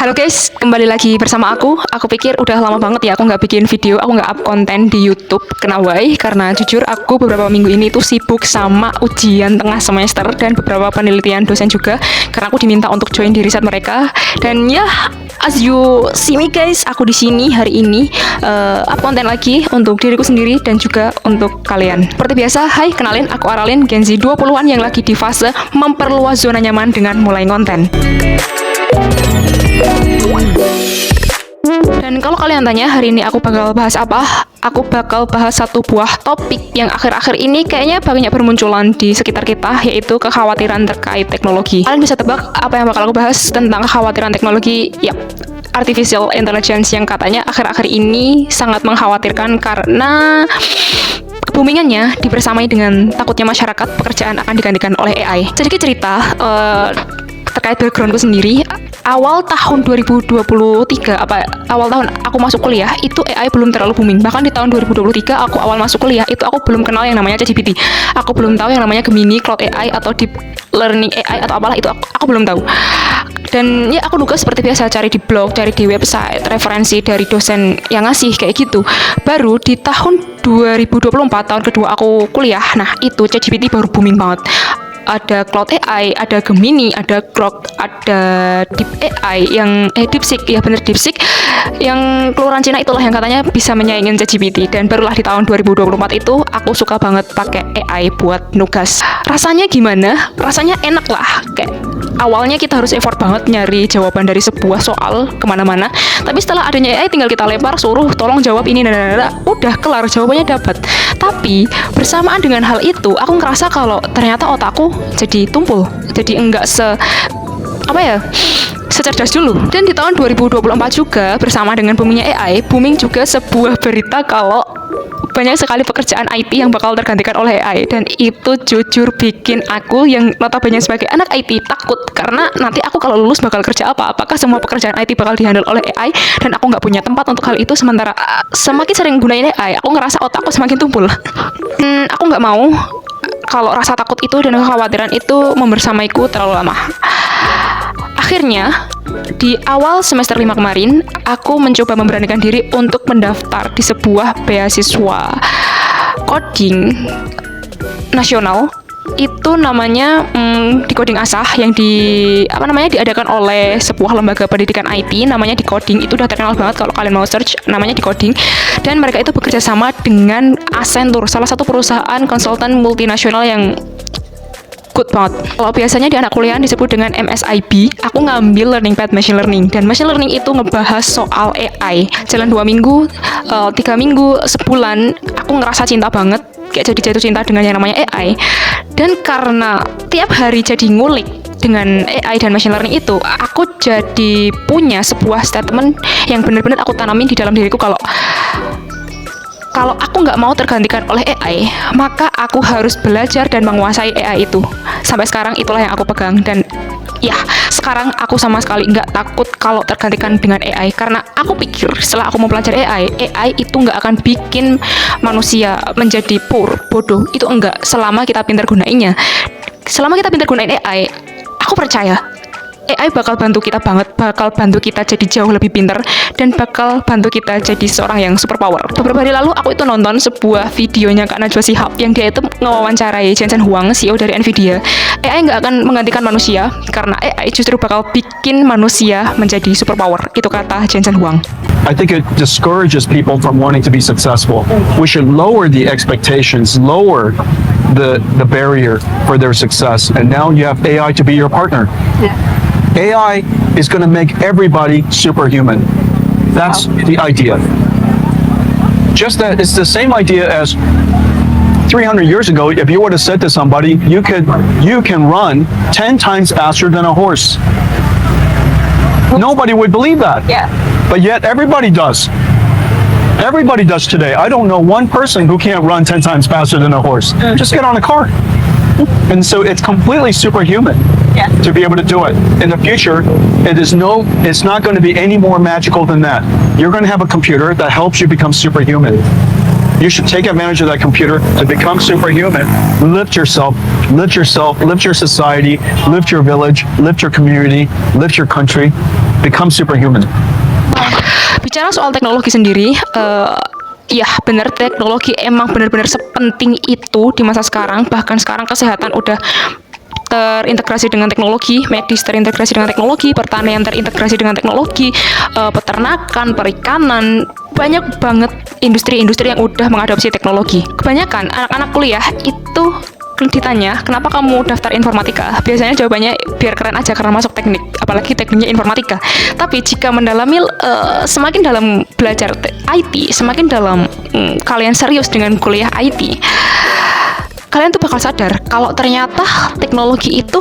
Halo guys, kembali lagi bersama aku. Aku pikir udah lama banget ya aku nggak bikin video, aku nggak up konten di YouTube. Kenapa? Karena jujur aku beberapa minggu ini tuh sibuk sama ujian tengah semester dan beberapa penelitian dosen juga. Karena aku diminta untuk join di riset mereka. Dan ya, as you see me guys, aku di sini hari ini up konten lagi untuk diriku sendiri dan juga untuk kalian. Seperti biasa, hai kenalin, aku Aralin, Gen Z 20-an yang lagi di fase memperluas zona nyaman dengan mulai konten. Dan kalau kalian tanya hari ini aku bakal bahas apa, aku bakal bahas satu buah topik yang akhir-akhir ini kayaknya banyak bermunculan di sekitar kita, yaitu kekhawatiran terkait teknologi. Kalian bisa tebak apa yang bakal aku bahas tentang kekhawatiran teknologi? Yap, artificial intelligence yang katanya akhir-akhir ini sangat mengkhawatirkan karena keboomingannya dibersamai dengan takutnya masyarakat pekerjaan akan digantikan oleh AI. Sedikit cerita terkait backgroundku sendiri. Awal tahun 2023 awal tahun aku masuk kuliah itu AI belum terlalu booming. Bahkan di tahun 2023 aku awal masuk kuliah itu aku belum kenal yang namanya ChatGPT. Aku belum tahu yang namanya Gemini, Cloud AI atau Deep Learning AI atau apalah itu aku belum tahu. Dan ya aku duga seperti biasa cari di blog, cari di website, referensi dari dosen yang ngasih kayak gitu. Baru di tahun 2024 tahun kedua aku kuliah, nah itu ChatGPT baru booming banget. Ada Cloud AI, ada Gemini, ada Grok, ada Deep AI yang DeepSeek, ya bener DeepSeek yang keluaran Cina itulah yang katanya bisa menyaingin ChatGPT. Dan barulah di tahun 2024 itu aku suka banget pakai AI buat nugas. Rasanya gimana? Rasanya enak lah. Kayak awalnya kita harus effort banget nyari jawaban dari sebuah soal kemana-mana, tapi setelah adanya AI tinggal kita lempar, suruh tolong jawab ini, udah kelar, jawabannya dapat. Tapi bersamaan dengan hal itu aku ngerasa kalau ternyata otakku jadi tumpul, jadi enggak secerdas dulu. Dan di tahun 2024 juga bersama dengan boomingnya AI, booming juga sebuah berita kalau banyak sekali pekerjaan IT yang bakal tergantikan oleh AI. Dan itu jujur bikin aku yang notabene sebagai anak IT takut, karena nanti aku kalau lulus bakal kerja apa? Apakah semua pekerjaan IT bakal dihandle oleh AI dan aku nggak punya tempat untuk hal itu? Sementara semakin sering gunain AI, aku ngerasa otakku semakin tumpul. Aku nggak mau kalau rasa takut itu dan kekhawatiran itu membersamaiku terlalu lama. Akhirnya, di awal semester 5 kemarin, aku mencoba memberanikan diri untuk mendaftar di sebuah beasiswa coding nasional. Itu namanya Decoding Asah yang diadakan oleh sebuah lembaga pendidikan IT namanya Decoding. Itu udah terkenal banget kalau kalian mau search namanya Decoding. Dan mereka itu bekerja sama dengan Accenture, salah satu perusahaan konsultan multinasional yang good banget. Kalau biasanya di anak kuliah disebut dengan MSIB, aku ngambil learning path machine learning. Dan machine learning itu ngebahas soal AI. Jalan 2 minggu, 3 minggu, sebulan, aku ngerasa cinta banget, kayak jadi jatuh cinta dengan yang namanya AI. Dan karena tiap hari jadi ngulik dengan AI dan machine learning itu, aku jadi punya sebuah statement yang benar-benar aku tanamin di dalam diriku kalau aku nggak mau tergantikan oleh AI, maka aku harus belajar dan menguasai AI itu. Sampai sekarang itulah yang aku pegang. Dan ya, sekarang aku sama sekali nggak takut kalau tergantikan dengan AI. Karena aku pikir setelah aku mempelajari AI itu nggak akan bikin manusia menjadi bodoh. Itu enggak, selama kita pintar gunainnya. Selama kita pintar gunain AI, aku percaya AI bakal bantu kita banget, bakal bantu kita jadi jauh lebih pintar, dan bakal bantu kita jadi seorang yang superpower. Beberapa hari lalu aku itu nonton sebuah videonya Kak Najwa Shihab yang dia itu ngewawancarai Jensen Huang, CEO dari Nvidia. AI nggak akan menggantikan manusia, karena AI justru bakal bikin manusia menjadi superpower. Itu kata Jensen Huang. I think it discourages people from wanting to be successful. We should lower the expectations, lower the barrier for their success. And now you have AI to be your partner. Yeah. AI is going to make everybody superhuman. That's the idea. Just that it's the same idea as 300 years ago. If you would have said to somebody, you can run 10 times faster than a horse, nobody would believe that. Yeah. But yet everybody does. Everybody does today. I don't know one person who can't run 10 times faster than a horse. Just get on a car. And so it's completely superhuman to be able to do it. In the future, it's not going to be any more magical than that. You're going to have a computer that helps you become superhuman. You should take advantage of that computer to become superhuman. Lift yourself, lift your society, lift your village, lift your community, lift your country. Become superhuman. Bicara soal teknologi sendiri, ya benar, teknologi emang benar-benar sepenting itu di masa sekarang. Bahkan sekarang kesehatan udah terintegrasi dengan teknologi, medis terintegrasi dengan teknologi, pertanian terintegrasi dengan teknologi, peternakan, perikanan, banyak banget industri-industri yang udah mengadopsi teknologi. Kebanyakan anak-anak kuliah itu ditanya, kenapa kamu daftar informatika? Biasanya jawabannya biar keren aja karena masuk teknik, apalagi tekniknya informatika. Tapi jika mendalami, semakin dalam belajar IT, semakin dalam kalian serius dengan kuliah IT, kalian tuh bakal sadar kalau ternyata teknologi itu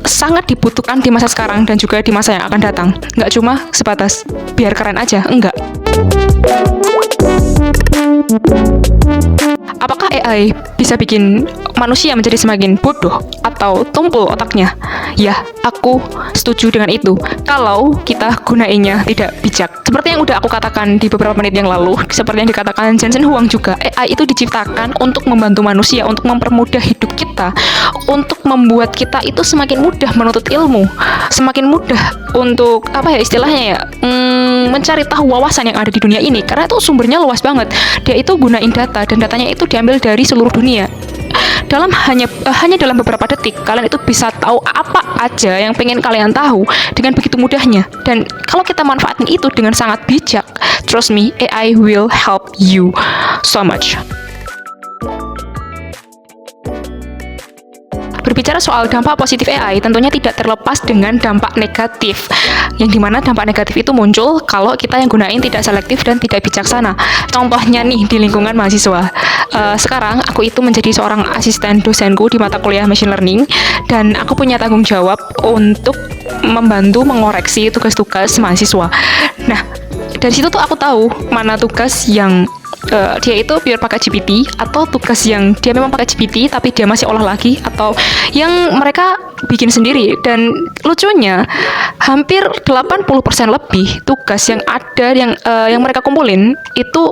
sangat dibutuhkan di masa sekarang dan juga di masa yang akan datang. Nggak cuma sebatas biar keren aja, enggak. Apakah AI bisa bikin manusia menjadi semakin bodoh atau tumpul otaknya? Ya, aku setuju dengan itu. Kalau kita gunainnya tidak bijak. Seperti yang udah aku katakan di beberapa menit yang lalu, seperti yang dikatakan Jensen Huang juga, AI itu diciptakan untuk membantu manusia, untuk mempermudah hidup kita, untuk membuat kita itu semakin mudah menuntut ilmu, semakin mudah untuk, apa ya istilahnya ya, mencari tahu wawasan yang ada di dunia ini, karena itu sumbernya luas banget. Dia itu gunain data, dan datanya itu diambil dari seluruh dunia. Hanya dalam beberapa detik, kalian itu bisa tahu apa aja yang pengen kalian tahu dengan begitu mudahnya. Dan kalau kita manfaatin itu dengan sangat bijak, trust me, AI will help you so much. Berbicara soal dampak positif AI, tentunya tidak terlepas dengan dampak negatif. Yang dimana dampak negatif itu muncul kalau kita yang gunain tidak selektif dan tidak bijaksana. Contohnya nih di lingkungan mahasiswa. Sekarang aku itu menjadi seorang asisten dosenku di mata kuliah machine learning, dan aku punya tanggung jawab untuk membantu mengoreksi tugas-tugas mahasiswa. Nah, dari situ tuh aku tahu mana tugas yang dia itu pure pakai GPT, atau tugas yang dia memang pakai GPT tapi dia masih olah lagi, atau yang mereka bikin sendiri. Dan lucunya hampir 80% lebih tugas yang ada yang mereka kumpulin itu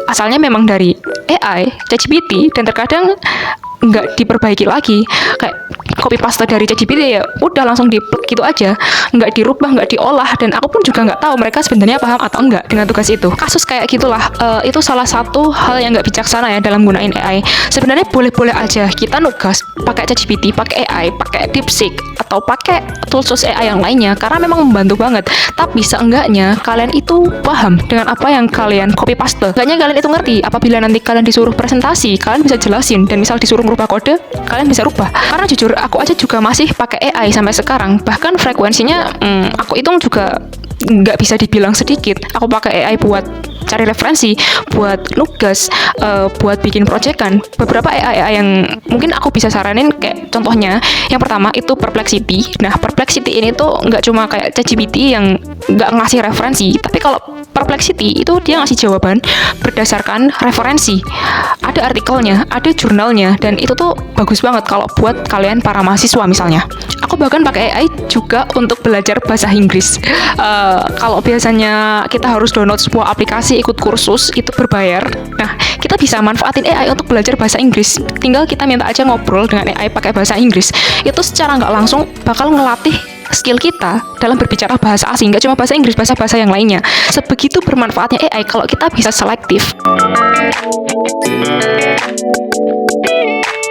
asalnya memang dari AI, ChatGPT, dan terkadang nggak diperbaiki lagi, kayak copy paste dari ChatGPT ya udah langsung di-plug gitu aja, nggak dirubah, nggak diolah, dan aku pun juga nggak tahu mereka sebenarnya paham atau enggak dengan tugas itu. Kasus kayak gitulah, itu salah satu hal yang nggak bijaksana ya dalam gunain AI. Sebenarnya boleh-boleh aja kita nugas pakai ChatGPT, pakai AI, pakai DeepSeek, atau pakai tools AI yang lainnya, karena memang membantu banget. Tapi seenggaknya kalian itu paham dengan apa yang kalian copy paste. Seenggaknya kalian itu ngerti, apabila nanti kalian disuruh presentasi, kalian bisa jelasin, dan misal disuruh merubah kode, kalian bisa rubah. Karena jujur, aku aja juga masih pakai AI sampai sekarang. Bahkan frekuensinya aku hitung juga nggak bisa dibilang sedikit. Aku pakai AI buat cari referensi, buat nugas, buat bikin proyekan. Beberapa AI yang mungkin aku bisa saranin, kayak contohnya yang pertama itu Perplexity. Nah, Perplexity ini tuh nggak cuma kayak ChatGPT yang nggak ngasih referensi, tapi kalau Perplexity itu dia ngasih jawaban berdasarkan referensi. Ada artikelnya, ada jurnalnya, dan itu tuh bagus banget kalau buat kalian para mahasiswa misalnya. Aku bahkan pakai AI juga untuk belajar bahasa Inggris. Kalau biasanya kita harus download sebuah aplikasi, ikut kursus, itu berbayar. Nah, kita bisa manfaatin AI untuk belajar bahasa Inggris. Tinggal kita minta aja ngobrol dengan AI pakai bahasa Inggris. Itu secara nggak langsung bakal ngelatih skill kita dalam berbicara bahasa asing, nggak cuma bahasa Inggris, bahasa-bahasa yang lainnya. Sebegitu bermanfaatnya AI kalau kita bisa selektif.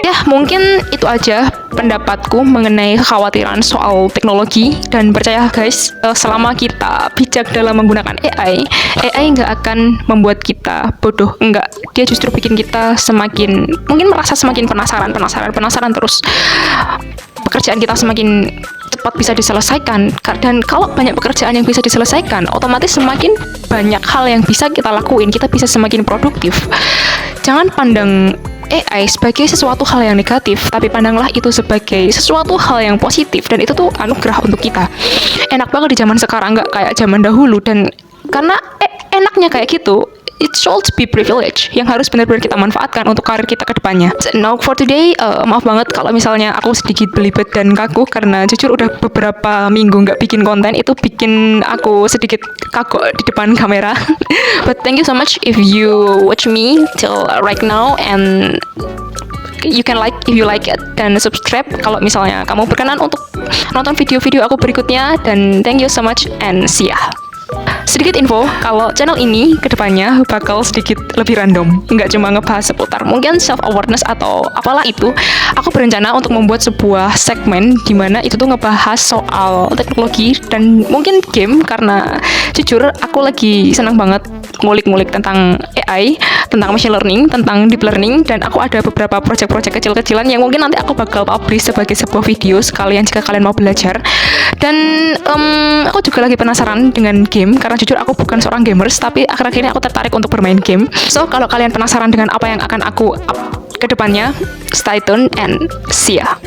Ya, mungkin itu aja pendapatku mengenai kekhawatiran soal teknologi. Dan percaya guys, selama kita bijak dalam menggunakan AI nggak akan membuat kita bodoh, enggak. Dia justru bikin kita semakin, mungkin merasa semakin penasaran terus. Pekerjaan kita semakin cepat bisa diselesaikan, dan kalau banyak pekerjaan yang bisa diselesaikan, otomatis semakin banyak hal yang bisa kita lakuin, kita bisa semakin produktif. Jangan pandang AI sebagai sesuatu hal yang negatif, tapi pandanglah itu sebagai sesuatu hal yang positif, dan itu tuh anugerah untuk kita. Enak banget di zaman sekarang, nggak kayak zaman dahulu. Dan karena enaknya kayak gitu, it should be privilege yang harus benar-benar kita manfaatkan untuk karir kita ke depannya. So, now for today, maaf banget kalau misalnya aku sedikit belibet dan kaku karena jujur udah beberapa minggu nggak bikin konten, itu bikin aku sedikit kaku di depan kamera. But thank you so much if you watch me till right now, and you can like if you like it, dan subscribe kalau misalnya kamu berkenan untuk nonton video-video aku berikutnya. Dan thank you so much and see ya. Sedikit info, kalau channel ini kedepannya bakal sedikit lebih random, nggak cuma ngebahas seputar mungkin self-awareness atau apalah itu. Aku berencana untuk membuat sebuah segmen di mana itu tuh ngebahas soal teknologi dan mungkin game, karena jujur aku lagi senang banget ngulik-ngulik tentang AI, tentang machine learning, tentang deep learning, dan aku ada beberapa project-project kecil-kecilan yang mungkin nanti aku bakal publish sebagai sebuah video sekalian jika kalian mau belajar. Dan aku juga lagi penasaran dengan game, karena jujur aku bukan seorang gamers, tapi akhir-akhir ini aku tertarik untuk bermain game. So, kalau kalian penasaran dengan apa yang akan aku up ke depannya, stay tune and see ya.